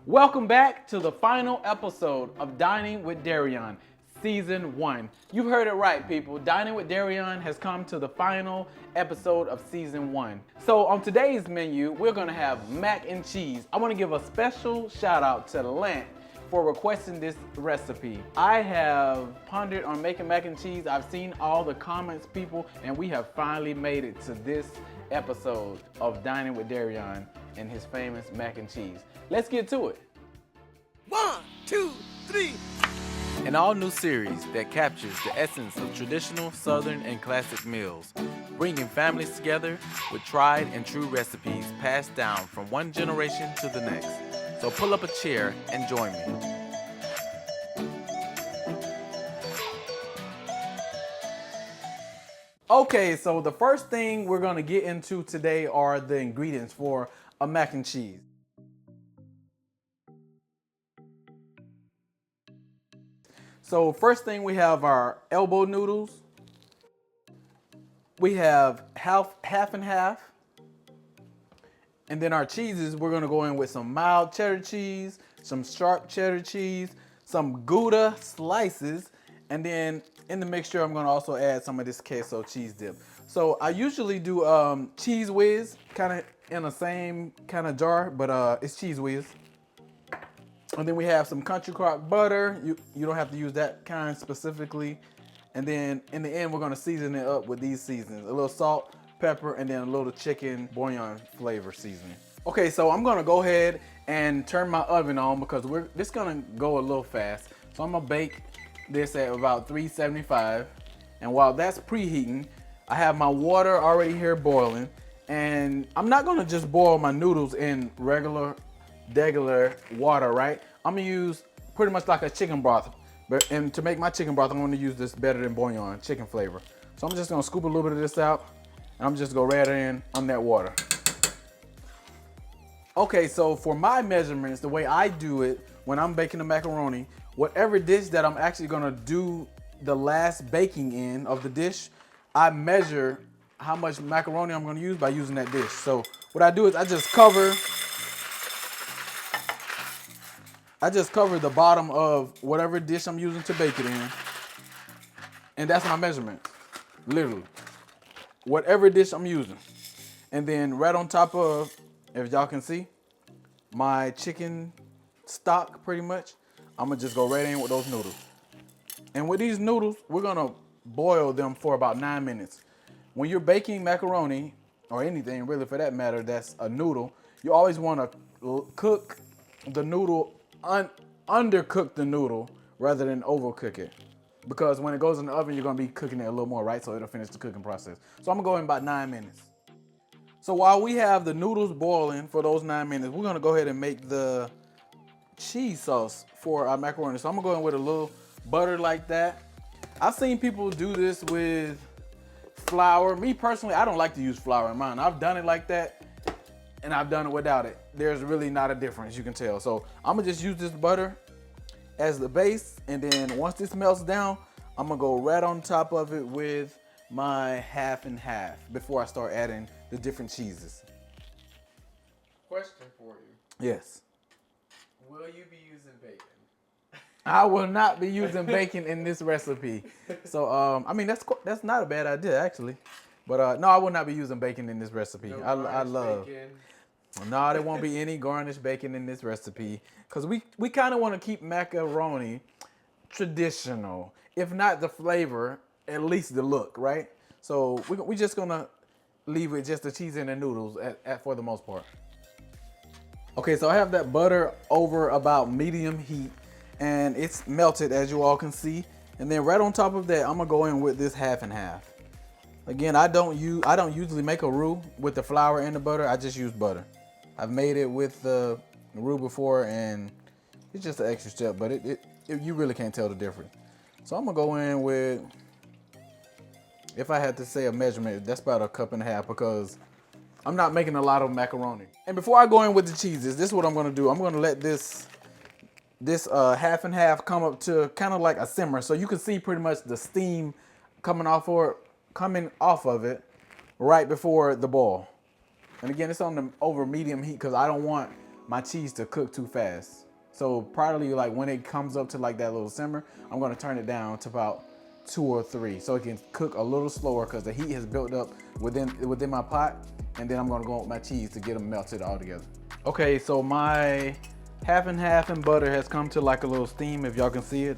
Welcome back to the final episode of Dining with Derion, Season 1. You've heard it right, people. Dining with Derion has come to the final episode of Season 1. So on today's menu, we're going to have mac and cheese. I want to give a special shout out to Lance for requesting this recipe. I have pondered on making mac and cheese. I've seen all the comments, people, and we have finally made it to this episode of Dining with Derion and his famous mac and cheese. Let's get to it. 1, 2, 3. An all-new series that captures the essence of traditional Southern and classic meals, bringing families together with tried and true recipes passed down from one generation to the next. So pull up a chair and join me. Okay, so the first thing we're gonna get into today are the ingredients for a mac and cheese. So first thing, we have our elbow noodles. We have half and half. And then our cheeses, we're gonna go in with some mild cheddar cheese, some sharp cheddar cheese, some Gouda Slices, and then in the mixture, I'm gonna also add some of this Queso cheese dip. So I usually do Cheese Whiz, kind of in the same kind of jar, but it's Cheese Whiz. And then we have some country crock butter. You don't have to use that kind specifically. And then in the end, we're gonna season it up with these seasonings. A little salt, pepper, and then a little chicken bouillon flavor seasoning. Okay, so I'm gonna go ahead and turn my oven on because this gonna go a little fast. So I'm gonna bake this at about 375. And while that's preheating, I have my water already here boiling. And I'm not gonna just boil my noodles in regular water, right? I'm gonna use pretty much like a chicken broth. And to make my chicken broth, I'm gonna use this better than bouillon, chicken flavor. So I'm just gonna scoop a little bit of this out, and I'm just gonna go right in on that water. Okay, so for my measurements, the way I do it when I'm baking the macaroni, whatever dish that I'm actually gonna do the last baking in of the dish, I measure how much macaroni I'm gonna use by using that dish. So what I do is I just cover the bottom of whatever dish I'm using to bake it in. And that's my measurement, literally. Whatever dish I'm using. And then right on top of, if y'all can see, my chicken stock pretty much, I'm gonna just go right in with those noodles. And with these noodles, we're gonna boil them for about 9 minutes. When you're baking macaroni, or anything really for that matter, that's a noodle, you always wanna cook the noodle, undercook the noodle rather than overcook it. Because when it goes in the oven, you're gonna be cooking it a little more, right? So it'll finish the cooking process. So I'm gonna go in about 9 minutes. So while we have the noodles boiling for those 9 minutes, we're gonna go ahead and make the cheese sauce for our macaroni. So I'm gonna go in with a little butter like that. I've seen people do this with flour. Me personally, I don't like to use flour in mine. I've done it like that, and I've done it without it. There's really not a difference, you can tell. So I'm gonna just use this butter as the base, and then once this melts down, I'm gonna go right on top of it with my half and half before I start adding the different cheeses. Question for you. Yes. Will you be using bacon? I will not be using bacon in this recipe. So, I mean, that's not a bad idea, actually. But no, I will not be using bacon in this recipe. No I love. bacon. No, there won't be any garnished bacon in this recipe because we kind of want to keep macaroni traditional. If not the flavor, at least the look, right? So we just gonna leave it just the cheese and the noodles for the most part. Okay, so I have that butter over about medium heat and it's melted, as you all can see. And then right on top of that, I'm gonna go in with this half and half. Again, I don't usually make a roux with the flour and the butter. I just use butter. I've made it with the roux before, and it's just an extra step, but you really can't tell the difference. So I'm gonna go in with, if I had to say a measurement, that's about 1.5 cups because I'm not making a lot of macaroni. And before I go in with the cheeses, this is what I'm gonna do. I'm gonna let this half and half come up to kind of like a simmer, so you can see pretty much the steam coming off of it right before the boil. And again, it's on the over medium heat because I don't want my cheese to cook too fast. So probably like when it comes up to like that little simmer, I'm gonna turn it down to about 2 or 3 so it can cook a little slower because the heat has built up within my pot. And then I'm gonna go with my cheese to get them melted all together. Okay, so my half and half and butter has come to like a little steam, if y'all can see it.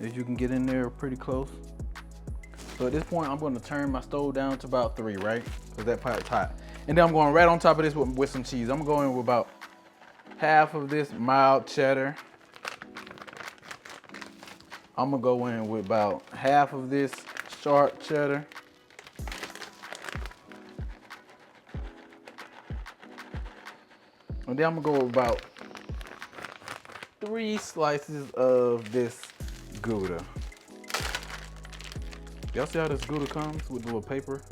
If you can get in there pretty close. So at this point, I'm gonna turn my stove down to about 3, right? Because that pot's hot. And then I'm going right on top of this with some cheese. I'm going with about half of this mild cheddar. I'm gonna go in with about half of this sharp cheddar. And then I'm gonna go with about 3 slices of this Gouda. Y'all see how this Gouda comes with the little paper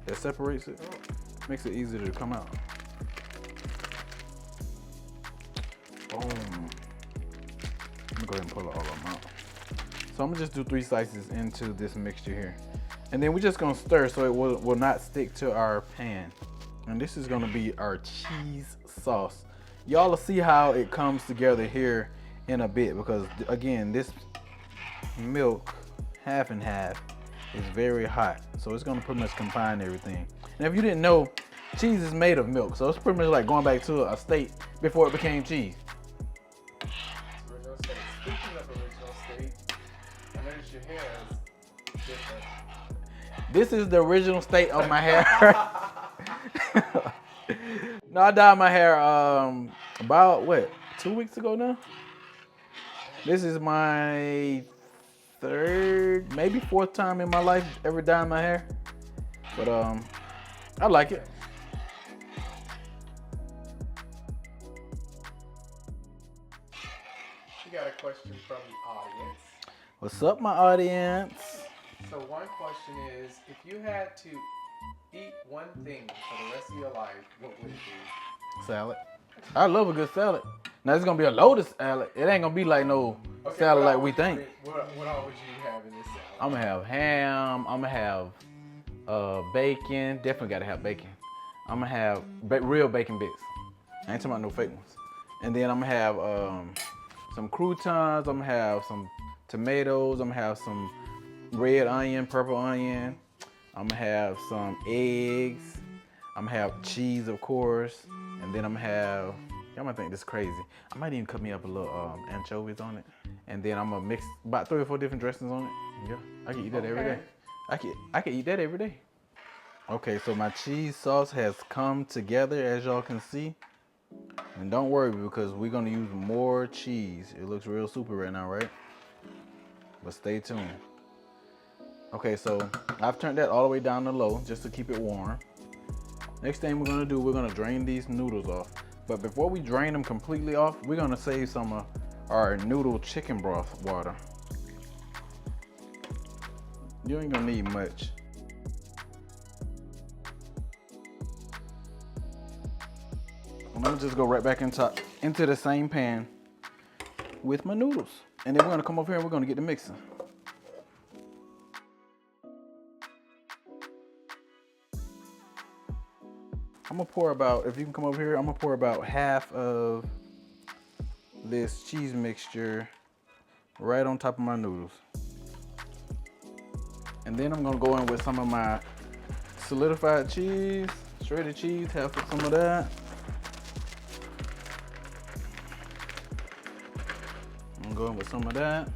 that separates it? Makes it easier to come out. Boom. Let me go ahead and pull all of them out. So I'm gonna just do 3 slices into this mixture here. And then we're just gonna stir so it will not stick to our pan. And this is gonna be our cheese sauce. Y'all will see how it comes together here in a bit because again, this milk, half and half, is very hot. So it's gonna pretty much combine everything. And if you didn't know, cheese is made of milk. So it's pretty much like going back to a state before it became cheese. Original state. Speaking of original state, I noticed your hair is different. This is the original state of my hair. No, I dyed my hair about what, 2 weeks ago now? This is my 3rd, maybe 4th time in my life ever dyeing my hair. But I like it. We got a question from the audience. What's up, my audience? So one question is, if you had to eat one thing for the rest of your life, what would it be? Salad. I love a good salad. Now it's gonna be a loaded salad. It ain't gonna be like no salad like we think. What all would you have in this salad? I'm gonna have ham. I'm gonna have bacon. Definitely gotta have bacon. I'm gonna have real bacon bits. I ain't talking about no fake ones. And then I'm gonna have some croutons. I'm gonna have some tomatoes. I'm gonna have some red onion, purple onion. I'm gonna have some eggs. I'm gonna have cheese, of course. And then I'm gonna have, y'all might think this is crazy. I might even cut me up a little anchovies on it. And then I'm gonna mix about 3 or 4 different dressings on it. Yeah, I can eat that every day. I can eat that every day. Okay, so my cheese sauce has come together, as y'all can see. And don't worry, because we're gonna use more cheese. It looks real super right now, right? But stay tuned. Okay, so I've turned that all the way down to low just to keep it warm. Next thing we're gonna do, we're gonna drain these noodles off. But before we drain them completely off, we're gonna save some of our noodle chicken broth water. You ain't gonna need much. I'm gonna just go right back into the same pan with my noodles. And then we're gonna come over here and we're gonna get the mixing. I'm gonna pour about, if you can come over here, I'm gonna pour about half of this cheese mixture right on top of my noodles. And then I'm gonna go in with some of my solidified cheese, shredded cheese, half of some of that. I'm gonna go in with some of that.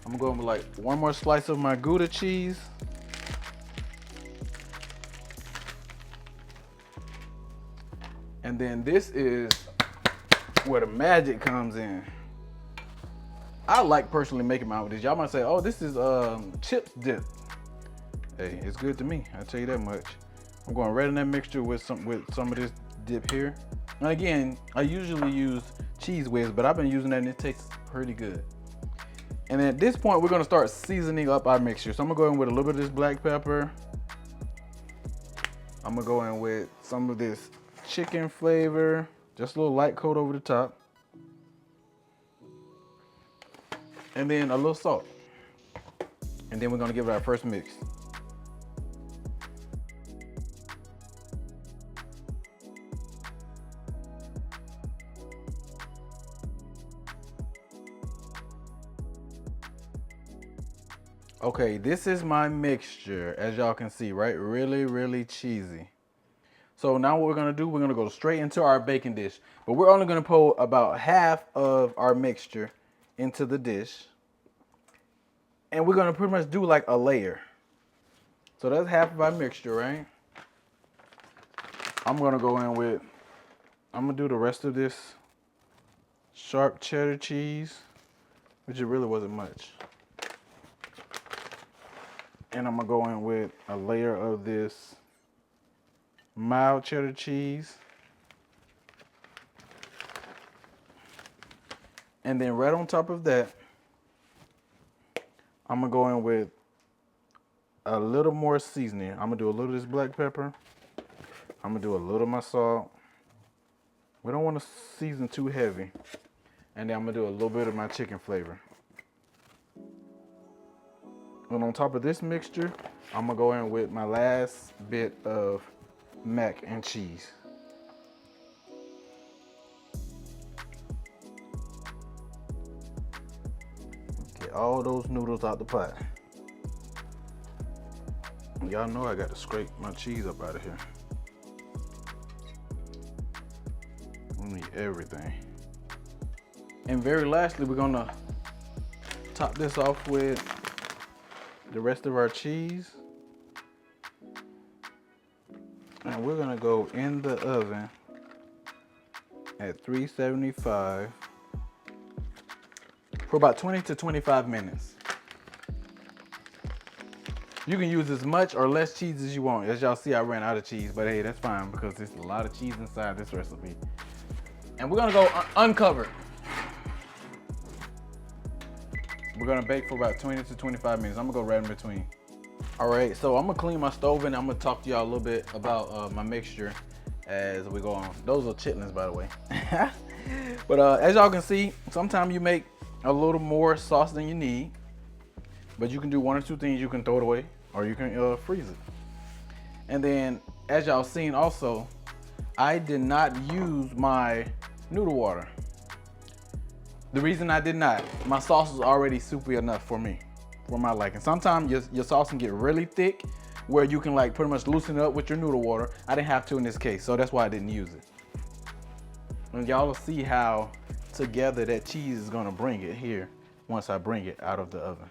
I'm gonna go in with like 1 more slice of my Gouda cheese. And then this is where the magic comes in. I like personally making mine with this. Y'all might say, oh, this is chips dip. Hey, it's good to me, I'll tell you that much. I'm going right in that mixture with some of this dip here. And again, I usually use cheese whiz, but I've been using that and it tastes pretty good. And then at this point, we're gonna start seasoning up our mixture. So I'm gonna go in with a little bit of this black pepper. I'm gonna go in with some of this chicken flavor, just a little light coat over the top. And then a little salt. And then we're gonna give it our first mix. Okay, this is my mixture, as y'all can see, right? Really, really cheesy. So now what we're gonna do, we're gonna go straight into our baking dish. But we're only gonna pour about half of our mixture into the dish. And we're gonna pretty much do like a layer. So that's half of our mixture, right? I'm gonna go in with, I'm gonna do the rest of this sharp cheddar cheese, which it really wasn't much. And I'm gonna go in with a layer of this mild cheddar cheese. And then right on top of that, I'm gonna go in with a little more seasoning. I'm gonna do a little of this black pepper. I'm gonna do a little of my salt. We don't want to season too heavy. And then I'm gonna do a little bit of my chicken flavor. And on top of this mixture, I'm gonna go in with my last bit of mac and cheese. Get all those noodles out the pot. Y'all know I got to scrape my cheese up out of here. We need everything. And very lastly, we're gonna top this off with the rest of our cheese. And we're gonna go in the oven at 375 for about 20 to 25 minutes. You can use as much or less cheese as you want. As y'all see, I ran out of cheese, but hey, that's fine because there's a lot of cheese inside this recipe. And we're gonna go uncovered. We're gonna bake for about 20 to 25 minutes. I'm gonna go right in between. All right, so I'm gonna clean my stove and I'm gonna talk to y'all a little bit about my mixture as we go on. Those are chitlins, by the way. But as y'all can see, sometimes you make a little more sauce than you need, but you can do one or two things. You can throw it away or you can freeze it. And then as y'all seen also, I did not use my noodle water. The reason I did not, my sauce was already soupy enough for me, for my liking. Sometimes your sauce can get really thick where you can like pretty much loosen it up with your noodle water. I didn't have to in this case, so that's why I didn't use it. And y'all will see how together that cheese is gonna bring it here once I bring it out of the oven.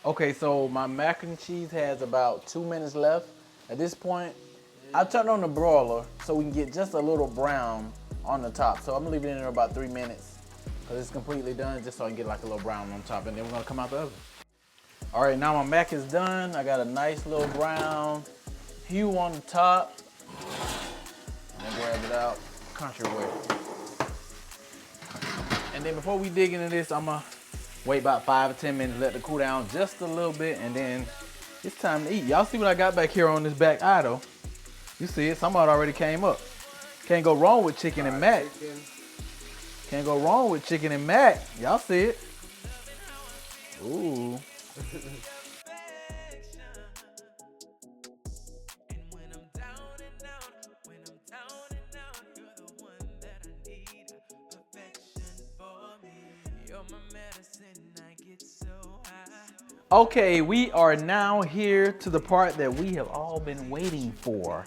Okay, so my mac and cheese has about 2 minutes left. At this point, I turned on the broiler so we can get just a little brown on the top. So I'm gonna leave it in there about 3 minutes because it's completely done, just so I can get like a little brown on top, and then we're gonna come out the oven. All right, now my mac is done. I got a nice little brown hue on the top. And then grab it out, country way. And then before we dig into this, I'm gonna wait about 5 or 10 minutes, let it cool down just a little bit, and then it's time to eat. Y'all see what I got back here on this back eye though? You see it, somebody already came up. Can't go wrong with chicken and mac. Can't go wrong with chicken and mac. Y'all see it. Ooh. Okay, we are now here to the part that we have all been waiting for.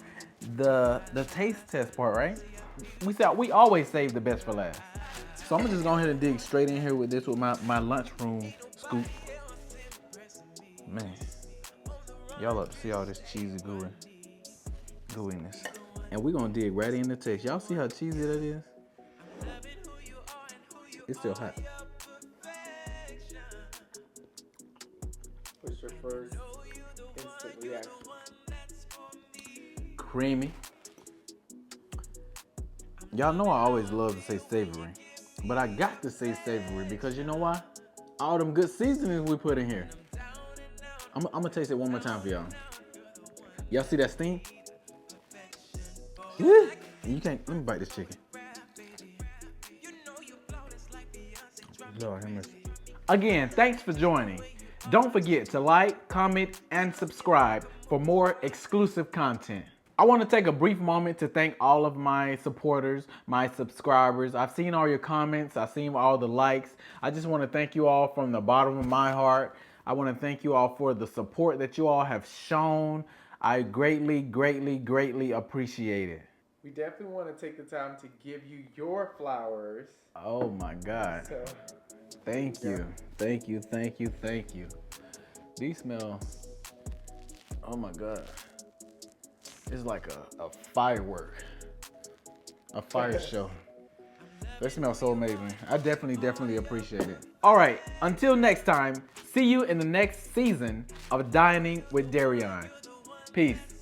The taste test part, right? We always save the best for last. So I'm gonna just go ahead and dig straight in here with this with my lunchroom scoop. Man, y'all up to see all this cheesy gooiness. And we're gonna dig right in the taste. Y'all see how cheesy that is? It's still hot. What's your first instant reaction? Creamy. Y'all know I always love to say savory, but I got to say savory because you know why? All them good seasonings we put in here. I'm gonna taste it one more time for y'all. Y'all see that steam? Yeah. You can't, let me bite this chicken. Lord have mercy. Again, thanks for joining. Don't forget to like, comment, and subscribe for more exclusive content. I want to take a brief moment to thank all of my supporters, my subscribers. I've seen all your comments. I've seen all the likes. I just want to thank you all from the bottom of my heart. I want to thank you all for the support that you all have shown. I greatly, greatly, greatly appreciate it. We definitely want to take the time to give you your flowers. Oh my God. So, Thank you. Thank you, thank you, thank you. These smell, oh my God. It's like a firework, a fire show. They smell so amazing. I definitely appreciate it. All right, until next time, see you in the next season of Dining with Derion. Peace.